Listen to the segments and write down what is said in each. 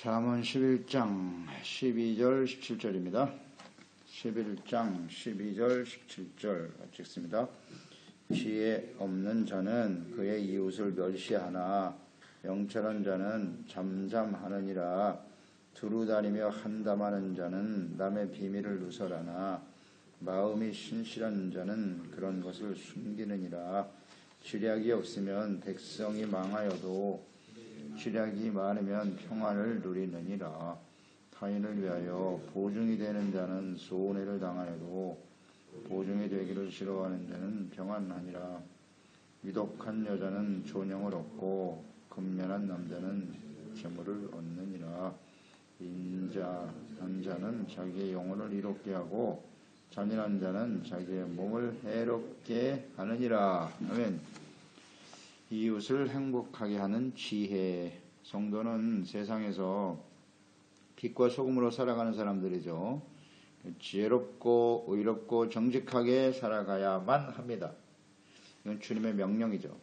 잠언 11장 12절 17절입니다. 11장 12절 17절 읽습니다. 지혜 없는 자는 그의 이웃을 멸시하나 명철한 자는 잠잠하느니라. 두루다니며 한담하는 자는 남의 비밀을 누설하나 마음이 신실한 자는 그런 것을 숨기느니라. 지략이 없으면 백성이 망하여도 지략이 많으면 평안을 누리느니라. 타인을 위하여 보증이 되는 자는 손해를 당하여도 보증이 되기를 싫어하는 자는 평안하니라. 위독한 여자는 존영을 얻고 근면한 남자는 재물을 얻느니라. 인자한 자는 자기의 영혼을 이롭게 하고 잔인한 자는 자기의 몸을 해롭게 하느니라. 아멘. 이웃을 행복하게 하는 지혜. 성도는 세상에서 빛과 소금으로 살아가는 사람들이죠. 지혜롭고 의롭고 정직하게 살아가야만 합니다. 이건 주님의 명령이죠.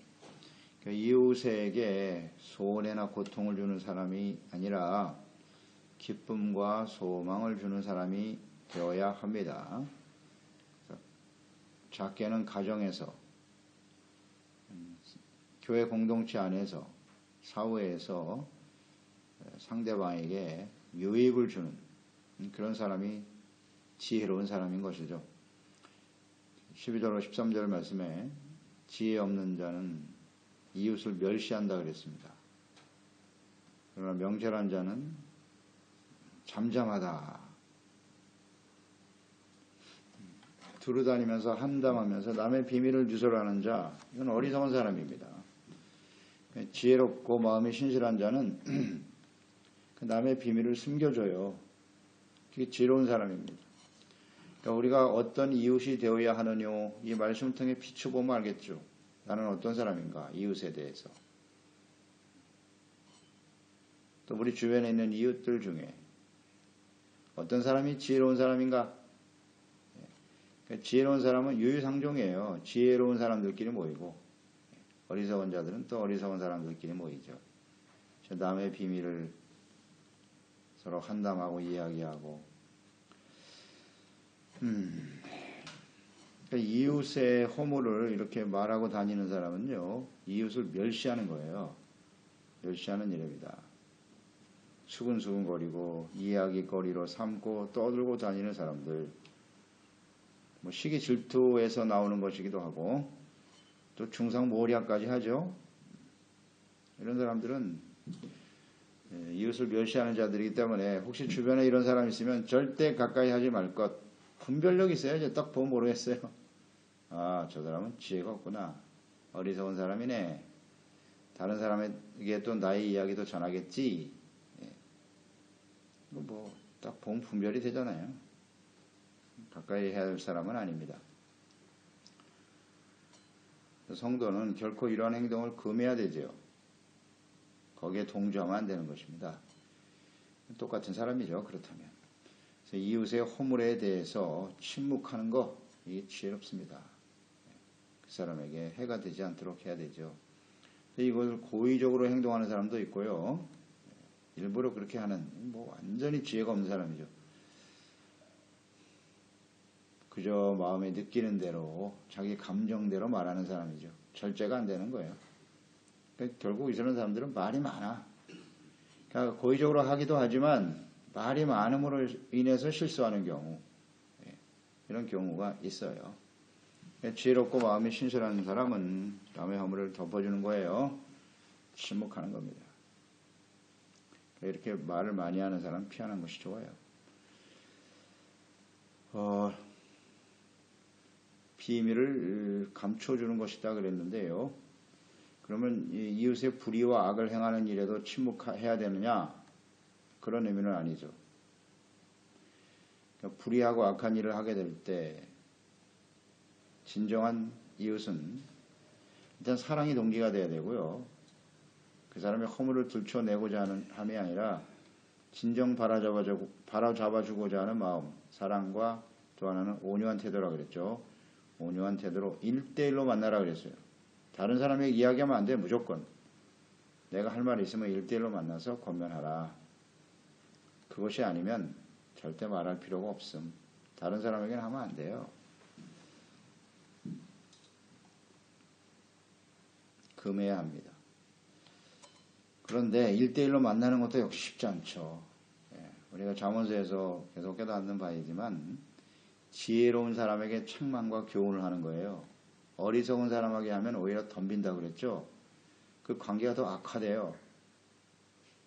이웃에게 손해나 고통을 주는 사람이 아니라 기쁨과 소망을 주는 사람이 되어야 합니다. 작게는 가정에서, 교회 공동체 안에서, 사회에서 상대방에게 유익을 주는 그런 사람이 지혜로운 사람인 것이죠. 12절로 13절 말씀에 지혜 없는 자는 이웃을 멸시한다 그랬습니다. 그러나 명철한 자는 잠잠하다. 두루다니면서 한담하면서 남의 비밀을 누설하는 자, 이건 어리석은 사람입니다. 지혜롭고 마음이 신실한 자는 남의 비밀을 숨겨줘요. 그게 지혜로운 사람입니다. 그러니까 우리가 어떤 이웃이 되어야 하느냐, 이 말씀을 통해 비춰보면 알겠죠. 나는 어떤 사람인가, 이웃에 대해서. 또 우리 주변에 있는 이웃들 중에 어떤 사람이 지혜로운 사람인가? 그러니까 지혜로운 사람은 유유상종이에요. 지혜로운 사람들끼리 모이고 어리석은 자들은 또 어리석은 사람들끼리 모이죠. 남의 비밀을 서로 한담하고 이야기하고 그러니까 이웃의 허물을 이렇게 말하고 다니는 사람은요, 이웃을 멸시하는 거예요. 멸시하는 일입니다. 수근수근거리고 이야기거리로 삼고 떠들고 다니는 사람들, 뭐 시기 질투에서 나오는 것이기도 하고 또 중상모략까지 하죠. 이런 사람들은 이웃을 멸시하는 자들이기 때문에 혹시 주변에 이런 사람이 있으면 절대 가까이 하지 말 것. 분별력이 있어야지. 딱 보면 모르겠어요. 아, 저 사람은 지혜가 없구나. 어리석은 사람이네. 다른 사람에게 또 나의 이야기도 전하겠지. 뭐 딱 보면 분별이 되잖아요. 가까이 해야 할 사람은 아닙니다. 성도는 결코 이러한 행동을 금해야 되죠. 거기에 동조하면 안 되는 것입니다. 똑같은 사람이죠. 그렇다면. 그래서 이웃의 허물에 대해서 침묵하는 거, 이게 지혜롭습니다. 그 사람에게 해가 되지 않도록 해야 되죠. 이걸 고의적으로 행동하는 사람도 있고요. 일부러 그렇게 하는, 뭐 완전히 지혜가 없는 사람이죠. 그저 마음에 느끼는 대로 자기 감정대로 말하는 사람이죠. 절제가 안 되는 거예요. 그러니까 결국 이런 사람들은 말이 많아. 그러니까 고의적으로 하기도 하지만 말이 많음으로 인해서 실수하는 경우, 이런 경우가 있어요. 그러니까 지혜롭고 마음이 신실한 사람은 남의 허물을 덮어주는 거예요. 침묵하는 겁니다. 그러니까 이렇게 말을 많이 하는 사람 피하는 것이 좋아요. 비밀을 감춰주는 것이다 그랬는데요. 그러면 이웃의 불의와 악을 행하는 일에도 침묵해야 되느냐? 그런 의미는 아니죠. 그러니까 불의하고 악한 일을 하게 될 때 진정한 이웃은 일단 사랑이 동기가 돼야 되고요. 그 사람의 허물을 들춰내고자 하는 함이 아니라 진정 바로잡아주고자 하는 마음, 사랑과 또 하나는 온유한 태도라 그랬죠. 온유한 태도로 1대1로 만나라 그랬어요. 다른 사람에게 이야기하면 안 돼. 무조건. 내가 할 말이 있으면 1대1로 만나서 권면하라. 그것이 아니면 절대 말할 필요가 없음. 다른 사람에게는 하면 안 돼요. 금해야 합니다. 그런데 1대1로 만나는 것도 역시 쉽지 않죠. 우리가 잠언서에서 계속 깨닫는 바이지만 지혜로운 사람에게 책망과 교훈을 하는 거예요. 어리석은 사람에게 하면 오히려 덤빈다 그랬죠. 그 관계가 더 악화돼요.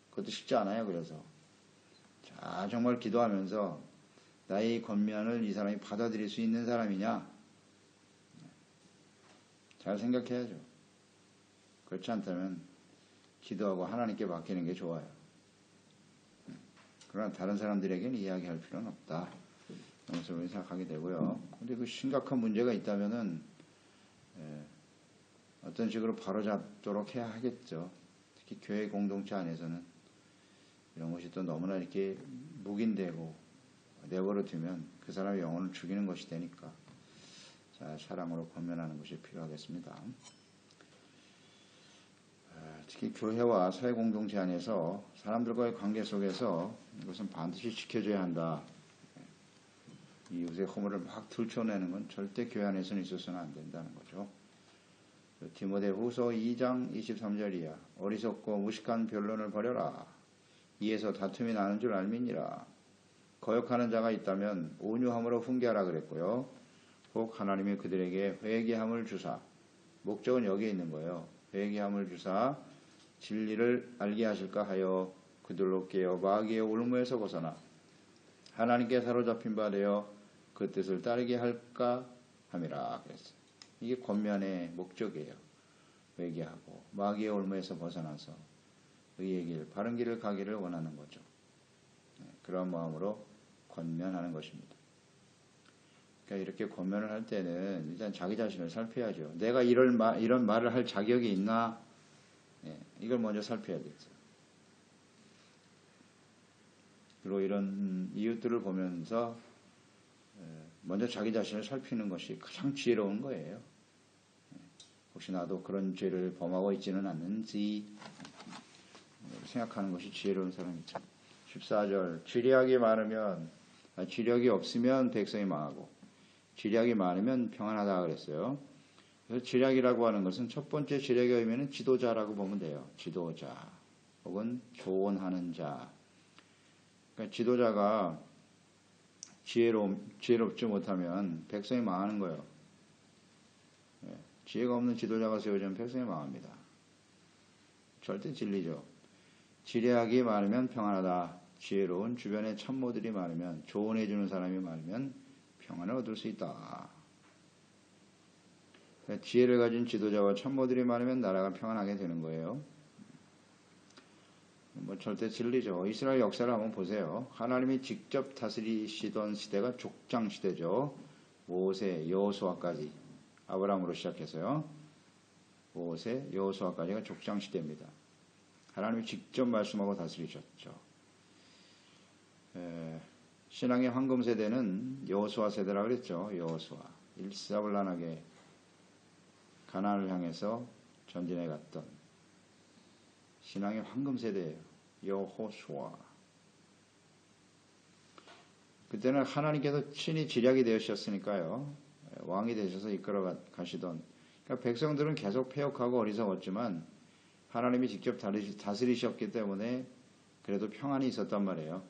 그것도 쉽지 않아요. 그래서 자, 정말 기도하면서 나의 권면을 이 사람이 받아들일 수 있는 사람이냐? 잘 생각해야죠. 그렇지 않다면 기도하고 하나님께 맡기는 게 좋아요. 그러나 다른 사람들에게는 이야기할 필요는 없다. 그래서 우리 생각하게 되고요. 근데 그 심각한 문제가 있다면은 어떤 식으로 바로잡도록 해야 하겠죠. 특히 교회 공동체 안에서는 이런 것이 또 너무나 이렇게 묵인되고 내버려 두면 그 사람의 영혼을 죽이는 것이 되니까 자, 사랑으로 권면하는 것이 필요하겠습니다. 특히 교회와 사회 공동체 안에서 사람들과의 관계 속에서 이것은 반드시 지켜줘야 한다. 이웃의 허물을 막 들춰내는 건 절대 교회 안에서는 있어서는 안 된다는 거죠. 디모데후서 2장 23절이야. 어리석고 무식한 변론을 버려라. 이에서 다툼이 나는 줄 알미니라. 거역하는 자가 있다면 온유함으로 훈계하라 그랬고요. 혹 하나님이 그들에게 회개함을 주사, 목적은 여기에 있는 거예요. 회개함을 주사 진리를 알게 하실까 하여 그들로 깨어 마귀의 올무에서 벗어나 하나님께 사로잡힌 바 되어 그 뜻을 따르게 할까 함이라 그랬어요. 이게 권면의 목적이에요. 회개하고 마귀의 올무에서 벗어나서 의의 길, 바른 길을 가기를 원하는 거죠. 그런 마음으로 권면하는 것입니다. 그러니까 이렇게 권면을 할 때는 일단 자기 자신을 살펴야죠. 내가 이런 말을 할 자격이 있나? 이걸 먼저 살펴야겠죠. 그리고 이런 이웃들을 보면서 먼저 자기 자신을 살피는 것이 가장 지혜로운 거예요. 혹시 나도 그런 죄를 범하고 있지는 않는지 생각하는 것이 지혜로운 사람이죠. 14절 지력이 없으면 백성이 망하고 지략이 많으면 평안하다 그랬어요. 그래서 지략이라고 하는 것은 첫 번째 지략의 의미는 지도자라고 보면 돼요. 지도자 혹은 조언하는 자. 그러니까 지도자가 지혜롭지 못하면 백성이 망하는 거예요. 지혜가 없는 지도자가 세워지면 백성이 망합니다. 절대 진리죠. 지략이 많으면 평안하다. 지혜로운 주변에 참모들이 많으면, 조언해주는 사람이 많으면 평안을 얻을 수 있다. 그러니까 지혜를 가진 지도자와 참모들이 많으면 나라가 평안하게 되는 거예요. 절대 진리죠. 이스라엘 역사를 한번 보세요. 하나님이 직접 다스리시던 시대가 족장 시대죠. 모세, 여호수아까지, 아브라함으로 시작해서요. 모세, 여호수아까지가 족장 시대입니다. 하나님이 직접 말씀하고 다스리셨죠. 신앙의 황금 세대는 여호수아 세대라고 그랬죠. 여호수아 일사불란하게 가나안을 향해서 전진해 갔던 신앙의 황금 세대예요. 여호수아. 그때는 하나님께서 친히 지략이 되셨으니까요. 왕이 되셔서 이끌어 가시던. 그러니까 백성들은 계속 패역하고 어리석었지만 하나님이 직접 다스리셨기 때문에 그래도 평안이 있었단 말이에요.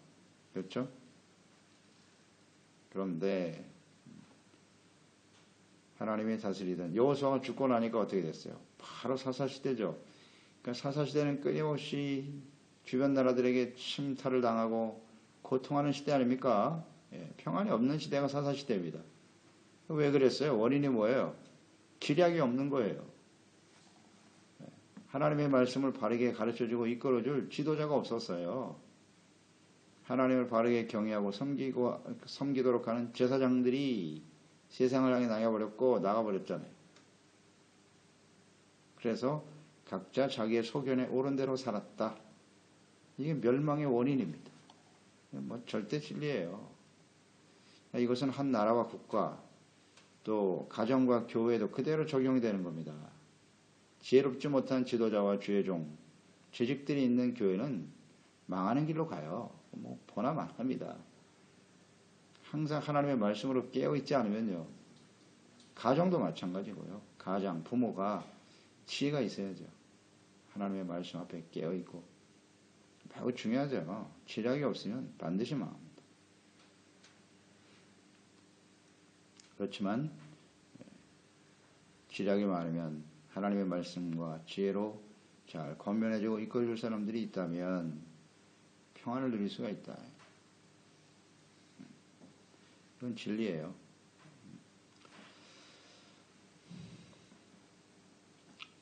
그렇죠? 그런데 하나님이 다스리던 여호수아가 죽고 나니까 어떻게 됐어요? 바로 사사시대죠. 그러니까 사사시대는 끊임없이 주변 나라들에게 침탈을 당하고 고통하는 시대 아닙니까? 평안이 없는 시대가 사사시대입니다. 왜 그랬어요? 원인이 뭐예요? 기략이 없는 거예요. 하나님의 말씀을 바르게 가르쳐주고 이끌어줄 지도자가 없었어요. 하나님을 바르게 경외하고 섬기도록 하는 제사장들이 세상을 향해 나가버렸잖아요. 그래서 각자 자기의 소견에 옳은 대로 살았다. 이게 멸망의 원인입니다. 절대 진리예요. 이것은 한 나라와 국가, 또 가정과 교회도 그대로 적용이 되는 겁니다. 지혜롭지 못한 지도자와 주의 종, 재직들이 있는 교회는 망하는 길로 가요. 뭐 보나마납니다. 항상 하나님의 말씀으로 깨어있지 않으면요. 가정도 마찬가지고요. 가장, 부모가 지혜가 있어야죠. 하나님의 말씀 앞에 깨어있고. 매우 중요하죠. 지략이 없으면 반드시 망합니다. 그렇지만 지략이 많으면 하나님의 말씀과 지혜로 잘 권면해주고 이끌어줄 사람들이 있다면 평안을 누릴 수가 있다. 이건 진리예요.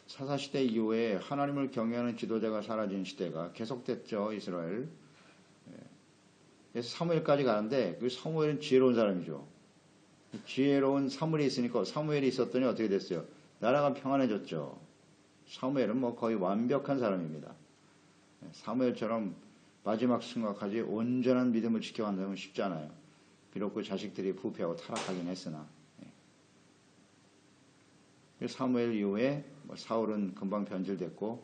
사사시대 이후에 하나님을 경외하는 지도자가 사라진 시대가 계속됐죠. 이스라엘. 그래서 사무엘까지 가는데 그 사무엘은 지혜로운 사람이죠. 지혜로운 사무엘이 있으니까 사무엘이 있었더니 어떻게 됐어요? 나라가 평안해졌죠. 사무엘은 뭐 거의 완벽한 사람입니다. 사무엘처럼 마지막 순간까지 온전한 믿음을 지켜간다면 쉽지 않아요. 비록 그 자식들이 부패하고 타락하긴 했으나. 사무엘 이후에 사울은 금방 변질됐고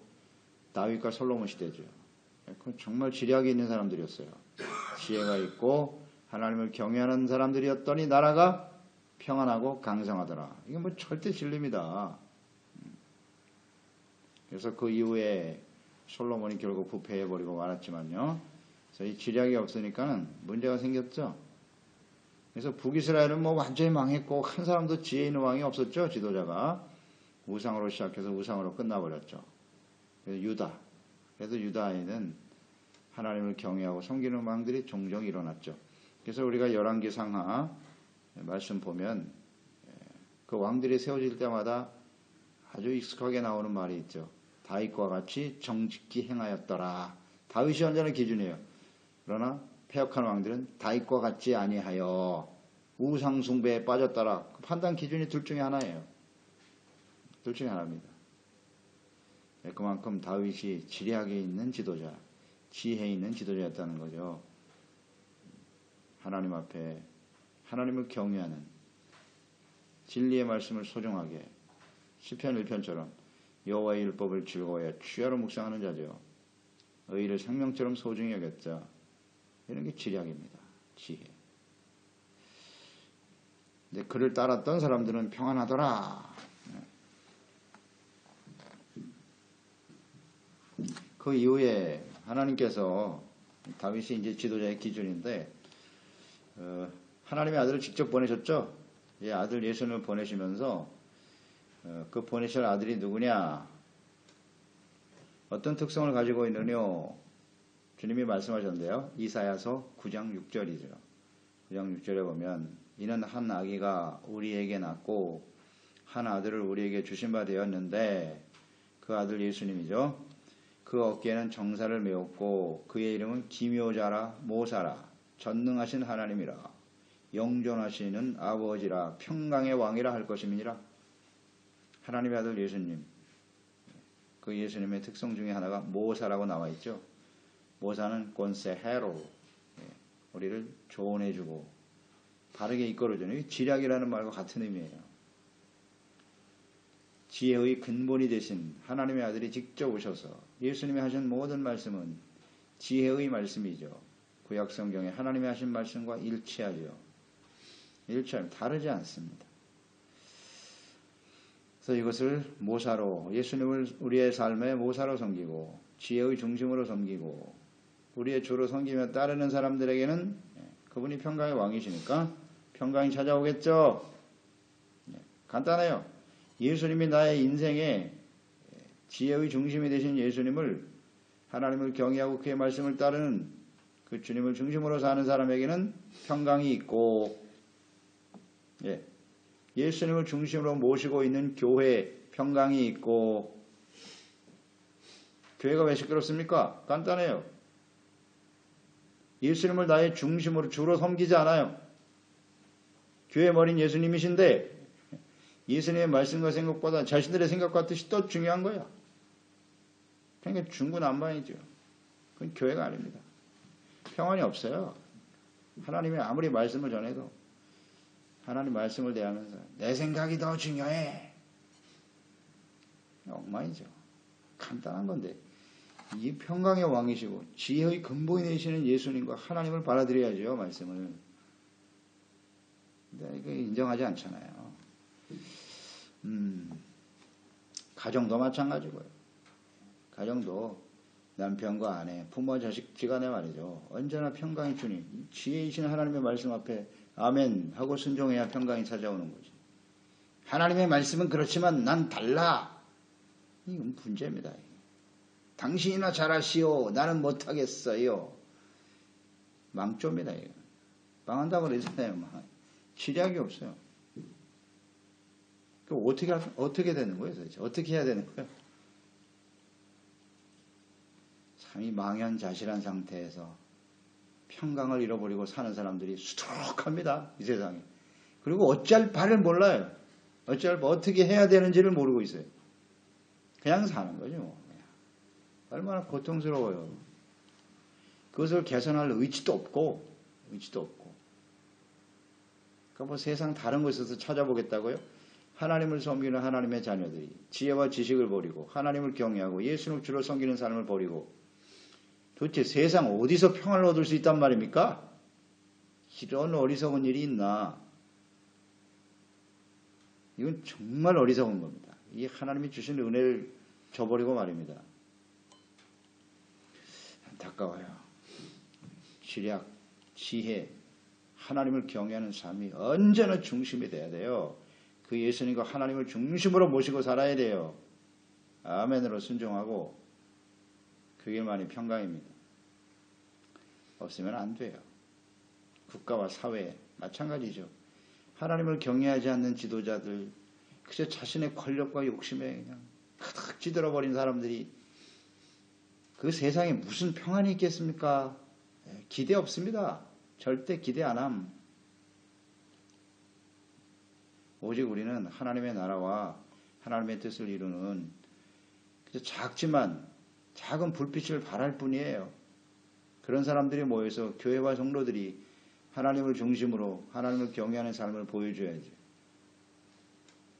다윗과 솔로몬 시대죠. 그건 정말 지략이 있는 사람들이었어요. 지혜가 있고 하나님을 경외하는 사람들이었더니 나라가 평안하고 강성하더라. 이게 뭐 절대 진리입니다. 그래서 그 이후에 솔로몬이 결국 부패해버리고 말았지만요. 그래서 이 지략이 없으니까는 문제가 생겼죠. 그래서 북이스라엘은 뭐 완전히 망했고 한 사람도 지혜 있는 왕이 없었죠. 지도자가. 우상으로 시작해서 우상으로 끝나버렸죠. 그래서 유다. 그래서 유다에는 하나님을 경외하고 섬기는 왕들이 종종 일어났죠. 그래서 우리가 열왕기 상하 말씀 보면 그 왕들이 세워질 때마다 아주 익숙하게 나오는 말이 있죠. 다윗과 같이 정직히 행하였더라. 다윗이 언제나 기준이에요. 그러나 패역한 왕들은 다윗과 같지 아니하여 우상 숭배에 빠졌더라. 그 판단 기준이 둘 중에 하나예요. 둘 중에 하나입니다. 그만큼 다윗이 지략에 있는 지도자, 지혜에 있는 지도자였다는 거죠. 하나님 앞에 하나님을 경외하는 진리의 말씀을 소중하게 시편 1편처럼 여호와의 율법을 즐거워해 주야로 묵상하는 자죠. 의를 생명처럼 소중히 여겼자. 이런 게 지략입니다. 지혜. 근데 그를 따랐던 사람들은 평안하더라. 그 이후에 하나님께서 다윗이 이제 지도자의 기준인데 하나님의 아들을 직접 보내셨죠. 예, 아들 예수님을 보내시면서 그 보내실 아들이 누구냐? 어떤 특성을 가지고 있느냐? 주님이 말씀하셨는데요. 이사야서 9장 6절이죠. 9장 6절에 보면 이는 한 아기가 우리에게 낳고 한 아들을 우리에게 주신 바 되었는데 그 아들 예수님이죠. 그 어깨에는 정사를 메웠고 그의 이름은 기묘자라 모사라 전능하신 하나님이라 영존하시는 아버지라 평강의 왕이라 할 것임이니라. 하나님의 아들 예수님. 그 예수님의 특성 중에 하나가 모사라고 나와 있죠. 모사는 꼰세헤로 우리를 조언해주고 바르게 이끌어주는 지략이라는 말과 같은 의미예요. 지혜의 근본이 되신 하나님의 아들이 직접 오셔서 예수님이 하신 모든 말씀은 지혜의 말씀이죠. 구약 성경에 하나님이 하신 말씀과 일치하죠. 다르지 않습니다. 그래서 이것을 모사로 예수님을 우리의 삶의 모사로 섬기고 지혜의 중심으로 섬기고 우리의 주로 섬기며 따르는 사람들에게는 그분이 평강의 왕이시니까 평강이 찾아오겠죠. 간단해요. 예수님이 나의 인생의 지혜의 중심이 되신 예수님을 하나님을 경외하고 그의 말씀을 따르는 그 주님을 중심으로 사는 사람에게는 평강이 있고 예수님을 중심으로 모시고 있는 교회에 평강이 있고 교회가 왜 시끄럽습니까? 간단해요. 예수님을 나의 중심으로 주로 섬기지 않아요. 교회 머린 예수님이신데 예수님의 말씀과 생각보다 자신들의 생각과 뜻이 더 중요한 거야. 그러니까 중구난방이죠. 그건 교회가 아닙니다. 평안이 없어요. 하나님이 아무리 말씀을 전해도 하나님 말씀을 대하면서 내 생각이 더 중요해. 엉망이죠. 간단한 건데 이 평강의 왕이시고 지혜의 근본이 되시는 예수님과 하나님을 받아들여야죠. 말씀을. 근데 이거 인정하지 않잖아요. 가정도 마찬가지고요. 가정도 남편과 아내, 부모, 자식 지간에 말이죠. 언제나 평강이 주님, 지혜이신 하나님의 말씀 앞에 아멘 하고 순종해야 평강이 찾아오는 거지. 하나님의 말씀은 그렇지만 난 달라. 이건 문제입니다. 당신이나 잘하시오. 나는 못하겠어요. 망조입니다. 이거. 망한다고 그러잖아요. 지략이 없어요. 어떻게 되는 거예요? 도대체? 어떻게 해야 되는 거예요? 참이 망연자실한 상태에서 평강을 잃어버리고 사는 사람들이 수두룩합니다. 이 세상에. 그리고 어찌할 바를 몰라요. 어떻게 해야 되는지를 모르고 있어요. 그냥 사는 거죠. 얼마나 고통스러워요. 그것을 개선할 의지도 없고. 그러니까 뭐 세상 다른 곳에서 찾아보겠다고요? 하나님을 섬기는 하나님의 자녀들이 지혜와 지식을 버리고 하나님을 경외하고 예수를 주로 섬기는 삶을 버리고 도대체 세상 어디서 평안을 얻을 수 있단 말입니까? 이런 어리석은 일이 있나? 이건 정말 어리석은 겁니다. 이 하나님이 주신 은혜를 저버리고 말입니다. 안타까워요. 지략, 지혜, 하나님을 경외하는 삶이 언제나 중심이 돼야 돼요. 그 예수님과 하나님을 중심으로 모시고 살아야 돼요. 아멘으로 순종하고 그 길만이 평강입니다. 없으면 안 돼요. 국가와 사회 마찬가지죠. 하나님을 경외하지 않는 지도자들, 그저 자신의 권력과 욕심에 그냥 가득 찌들어버린 사람들이 그 세상에 무슨 평안이 있겠습니까? 기대 없습니다. 절대 기대 안 함. 오직 우리는 하나님의 나라와 하나님의 뜻을 이루는 작지만 작은 불빛을 발할 뿐이에요. 그런 사람들이 모여서 교회와 성도들이 하나님을 중심으로 하나님을 경외하는 삶을 보여줘야죠.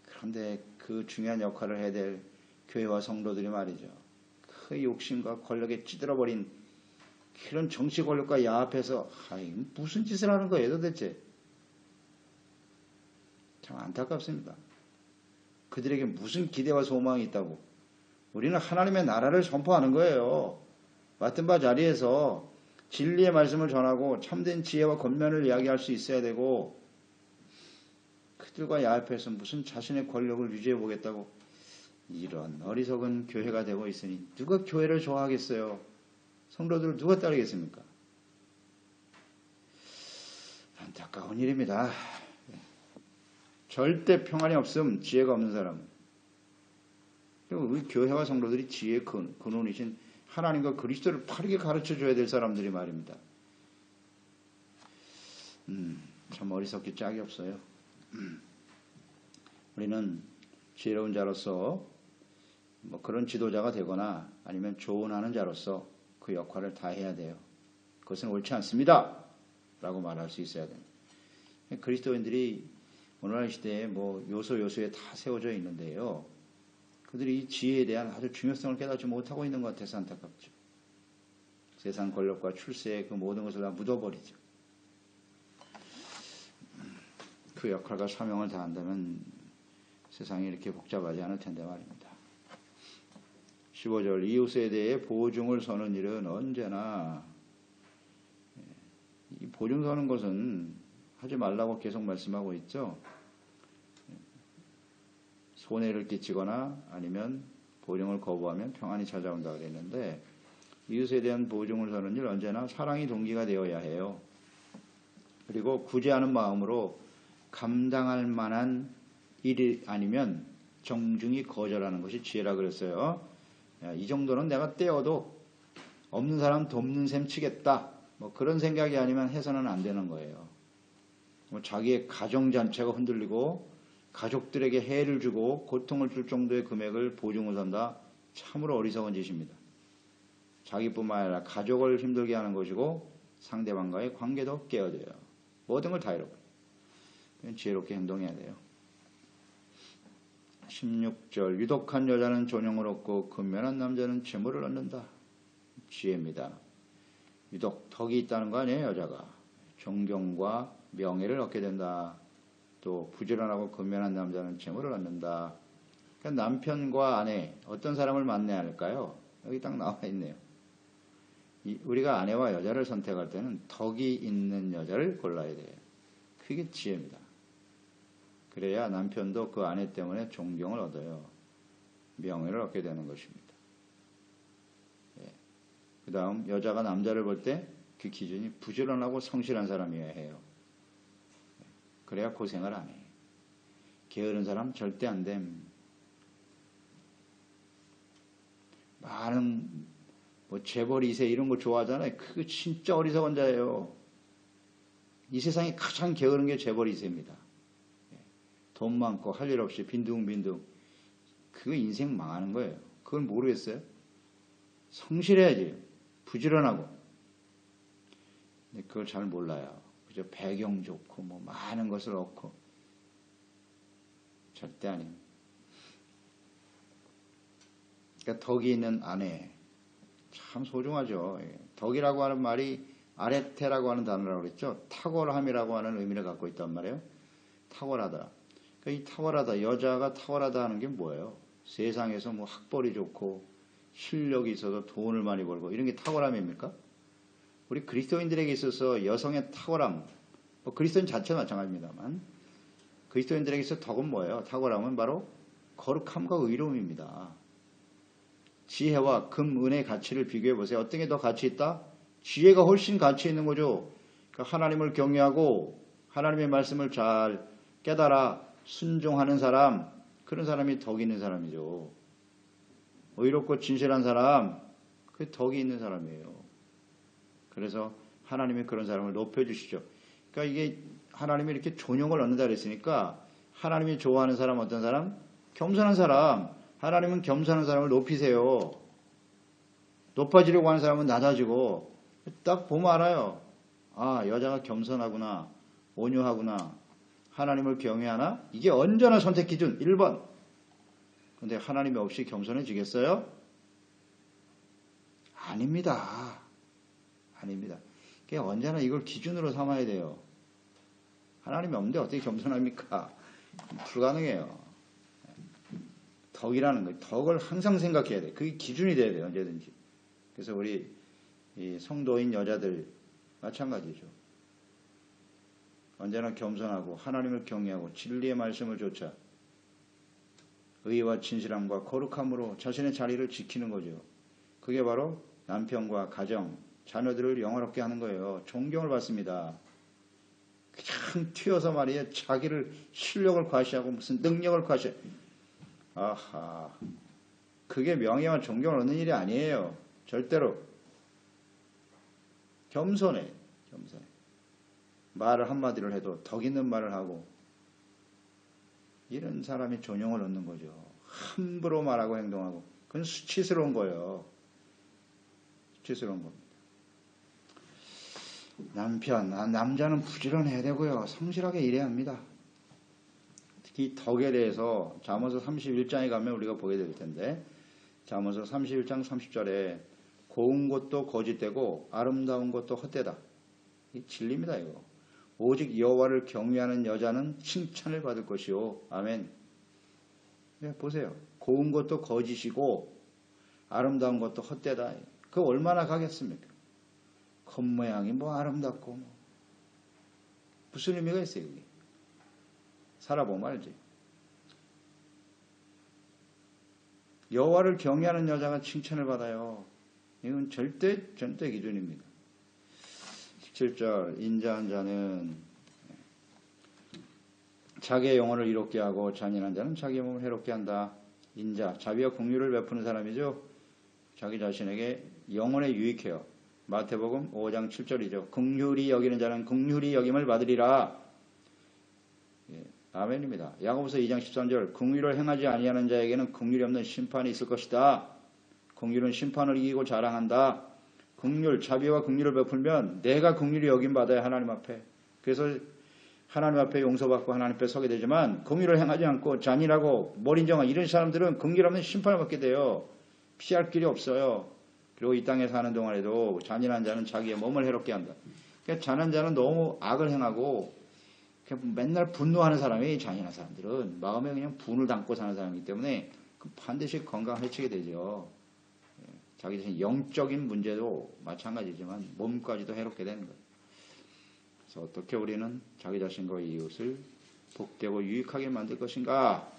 그런데 그 중요한 역할을 해야 될 교회와 성도들이 말이죠. 그 욕심과 권력에 찌들어버린 그런 정치 권력과 야합해서 무슨 짓을 하는 거예요 도대체. 참 안타깝습니다. 그들에게 무슨 기대와 소망이 있다고. 우리는 하나님의 나라를 선포하는 거예요. 맡은 바 자리에서 진리의 말씀을 전하고 참된 지혜와 권면을 이야기할 수 있어야 되고 그들과 야합해서 무슨 자신의 권력을 유지해 보겠다고 이런 어리석은 교회가 되고 있으니 누가 교회를 좋아하겠어요? 성도들을 누가 따르겠습니까? 안타까운 일입니다. 절대 평안이 없음 지혜가 없는 사람은. 그리고 우리 교회와 성도들이 지혜의 근원이신 하나님과 그리스도를 바르게 가르쳐줘야 될 사람들이 말입니다. 참 어리석기 짝이 없어요. 우리는 지혜로운 자로서 뭐 그런 지도자가 되거나 아니면 조언하는 자로서 그 역할을 다 해야 돼요. 그것은 옳지 않습니다. 라고 말할 수 있어야 됩니다. 그리스도인들이 오늘날 시대에 뭐 요소에 다 세워져 있는데요. 그들이 이 지혜에 대한 아주 중요성을 깨닫지 못하고 있는 것 같아서 안타깝죠. 세상 권력과 출세의 그 모든 것을 다 묻어버리죠. 그 역할과 사명을 다한다면 세상이 이렇게 복잡하지 않을 텐데 말입니다. 15절 이웃에 대해 보증을 서는 일은 언제나 이 보증 서는 것은 하지 말라고 계속 말씀하고 있죠. 손해를 끼치거나 아니면 보증을 거부하면 평안이 찾아온다 그랬는데 이웃에 대한 보증을 서는 일 언제나 사랑이 동기가 되어야 해요. 그리고 구제하는 마음으로 감당할 만한 일이 아니면 정중히 거절하는 것이 지혜라 그랬어요. 이 정도는 내가 떼어도 없는 사람 돕는 셈 치겠다. 뭐 그런 생각이 아니면 해서는 안 되는 거예요. 뭐 자기의 가정잔체가 흔들리고 가족들에게 해를 주고 고통을 줄 정도의 금액을 보증을 선다. 참으로 어리석은 짓입니다. 자기뿐만 아니라 가족을 힘들게 하는 것이고 상대방과의 관계도 깨어져요. 모든 걸 다 잃어버려요. 지혜롭게 행동해야 돼요. 16절 유독한 여자는 존영을 얻고 근면한 남자는 재물을 얻는다. 지혜입니다. 유독 덕이 있다는 거 아니에요, 여자가. 존경과 명예를 얻게 된다. 또 부지런하고 근면한 남자는 재물을 얻는다. 그러니까 남편과 아내 어떤 사람을 만나야 할까요? 여기 딱 나와 있네요. 우리가 아내와 여자를 선택할 때는 덕이 있는 여자를 골라야 돼요. 그게 지혜입니다. 그래야 남편도 그 아내 때문에 존경을 얻어요. 명예를 얻게 되는 것입니다. 예. 그 다음 여자가 남자를 볼 때 그 기준이 부지런하고 성실한 사람이어야 해요. 그래야 고생을 안 해. 게으른 사람 절대 안 됨. 많은 뭐 재벌 2세 이런 거 좋아하잖아요. 그거 진짜 어리석은 자예요. 이 세상에 가장 게으른 게 재벌 2세입니다. 돈 많고 할 일 없이 빈둥빈둥. 그거 인생 망하는 거예요. 그걸 모르겠어요? 성실해야지. 부지런하고. 근데 그걸 잘 몰라요. 그저 배경 좋고 뭐 많은 것을 얻고. 절대 아닙니다. 그러니까 덕이 있는 아내. 참 소중하죠. 덕이라고 하는 말이 아레테라고 하는 단어라고 그랬죠. 탁월함이라고 하는 의미를 갖고 있단 말이에요. 탁월하다. 그러니까 이 탁월하다, 여자가 탁월하다 하는 게 뭐예요? 세상에서 뭐 학벌이 좋고 실력이 있어서 돈을 많이 벌고 이런 게 탁월함입니까? 우리 그리스도인들에게 있어서 여성의 탁월함, 뭐 그리스도인 자체는 마찬가지입니다만 그리스도인들에게 있어서 덕은 뭐예요? 탁월함은 바로 거룩함과 의로움입니다. 지혜와 금, 은의 가치를 비교해 보세요. 어떤 게 더 가치 있다? 지혜가 훨씬 가치 있는 거죠. 그러니까 하나님을 경외하고 하나님의 말씀을 잘 깨달아 순종하는 사람, 그런 사람이 덕이 있는 사람이죠. 의롭고 진실한 사람, 그게 덕이 있는 사람이에요. 그래서 하나님이 그런 사람을 높여주시죠. 그러니까 이게 하나님이 이렇게 존용을 얻는다 그랬으니까 하나님이 좋아하는 사람 어떤 사람? 겸손한 사람. 하나님은 겸손한 사람을 높이세요. 높아지려고 하는 사람은 낮아지고 딱 보면 알아요. 아, 여자가 겸손하구나. 온유하구나. 하나님을 경외하나? 이게 언제나 선택 기준 1번. 근데 하나님이 없이 겸손해지겠어요? 아닙니다. 아닙니다. 그러니까 언제나 이걸 기준으로 삼아야 돼요. 하나님이 없는데 어떻게 겸손합니까? 불가능해요. 덕이라는 거, 덕을 항상 생각해야 돼. 그게 기준이 돼야 돼요, 언제든지. 그래서 우리 이 성도인 여자들 마찬가지죠. 언제나 겸손하고 하나님을 경외하고 진리의 말씀을 좇아 의와 진실함과 거룩함으로 자신의 자리를 지키는 거죠. 그게 바로 남편과 가정, 자녀들을 영화롭게 하는 거예요. 존경을 받습니다. 그냥 튀어서 말이에요. 자기를 실력을 과시하고 무슨 능력을 과시하고. 아하, 그게 명예와 존경을 얻는 일이 아니에요. 절대로. 겸손해. 겸손해. 말을 한마디를 해도 덕 있는 말을 하고 이런 사람이 존용을 얻는 거죠. 함부로 말하고 행동하고. 그건 수치스러운 거예요. 수치스러운 겁니다. 남자는 부지런해야 되고요. 성실하게 일해야 합니다. 특히 덕에 대해서 잠언서 31장에 가면 우리가 보게 될 텐데 잠언서 31장 30절에 고운 것도 거짓되고 아름다운 것도 헛되다. 이 진리입니다. 이거. 오직 여호와를 경외하는 여자는 칭찬을 받을 것이요. 아멘. 네, 보세요. 고운 것도 거짓이고 아름다운 것도 헛되다. 그거 얼마나 가겠습니까? 겉모양이 뭐 아름답고 뭐. 무슨 의미가 있어요, 이게? 살아보면 알지. 여호와를 경외하는 여자가 칭찬을 받아요. 이건 절대 기준입니다. 17절 인자한 자는 자기의 영혼을 이롭게 하고 잔인한 자는 자기의 몸을 해롭게 한다. 인자, 자비와 긍휼을 베푸는 사람이죠. 자기 자신에게 영혼에 유익해요. 마태복음 5장 7절이죠. 긍휼히 여기는 자는 긍휼히 여김을 받으리라. 예, 아멘입니다. 야고보서 2장 13절 긍휼을 행하지 아니하는 자에게는 긍휼이 없는 심판이 있을 것이다. 긍휼은 심판을 이기고 자랑한다. 긍휼, 자비와 긍휼을 베풀면 내가 긍휼히 여김 받아야 하나님 앞에. 그래서 하나님 앞에 용서받고 하나님 앞에 서게 되지만 긍휼을 행하지 않고 잔인하고 머린정한 이런 사람들은 긍휼 없는 심판을 받게 돼요. 피할 길이 없어요. 그리고 이 땅에 사는 동안에도 잔인한 자는 자기의 몸을 해롭게 한다. 그러니까 잔인한 자는 너무 악을 행하고 맨날 분노하는 사람이 잔인한 사람들은 마음에 그냥 분을 담고 사는 사람이기 때문에 반드시 건강 해치게 되죠. 자기 자신 영적인 문제도 마찬가지지만 몸까지도 해롭게 되는 거예요. 그래서 어떻게 우리는 자기 자신과 이웃을 복되고 유익하게 만들 것인가?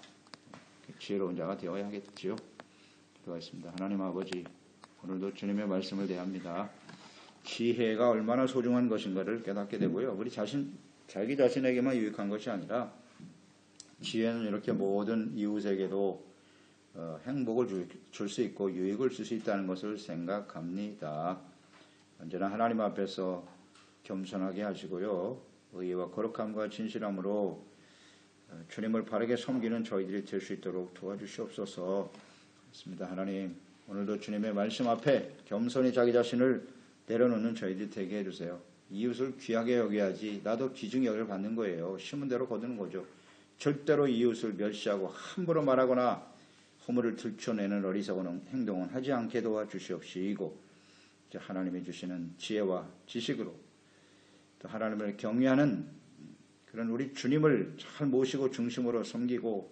지혜로운 자가 되어야 하겠지요. 기도하겠습니다. 하나님 아버지, 오늘도 주님의 말씀을 대합니다. 지혜가 얼마나 소중한 것인가를 깨닫게 되고요. 우리 자기 자신에게만 유익한 것이 아니라 지혜는 이렇게 모든 이웃에게도 행복을 줄 수 있고 유익을 줄 수 있다는 것을 생각합니다. 언제나 하나님 앞에서 겸손하게 하시고요. 의와 거룩함과 진실함으로 주님을 바르게 섬기는 저희들이 될 수 있도록 도와주시옵소서. 그렇습니다. 하나님, 오늘도 주님의 말씀 앞에 겸손히 자기 자신을 내려놓는 저희들이 되게 해주세요. 이웃을 귀하게 여겨야지 나도 귀중히 여길 받는 거예요. 심은 대로 거두는 거죠. 절대로 이웃을 멸시하고 함부로 말하거나 허물을 들춰내는 어리석은 행동은 하지 않게 도와주시옵시고, 하나님이 주시는 지혜와 지식으로 또 하나님을 경외하는 그런 우리 주님을 잘 모시고 중심으로 섬기고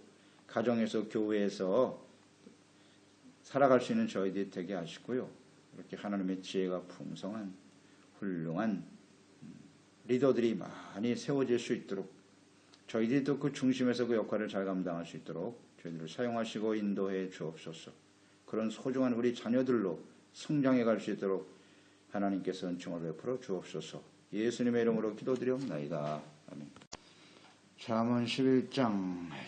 가정에서 교회에서 살아갈 수 있는 저희들이 되게 하시고요. 이렇게 하나님의 지혜가 풍성한 훌륭한 리더들이 많이 세워질 수 있도록 저희들이 또 그 중심에서 그 역할을 잘 감당할 수 있도록 저희들을 사용하시고 인도해 주옵소서. 그런 소중한 우리 자녀들로 성장해 갈 수 있도록 하나님께서 은총을 베풀어 주옵소서. 예수님의 이름으로 기도드리옵나이다. 아멘. 잠언 11장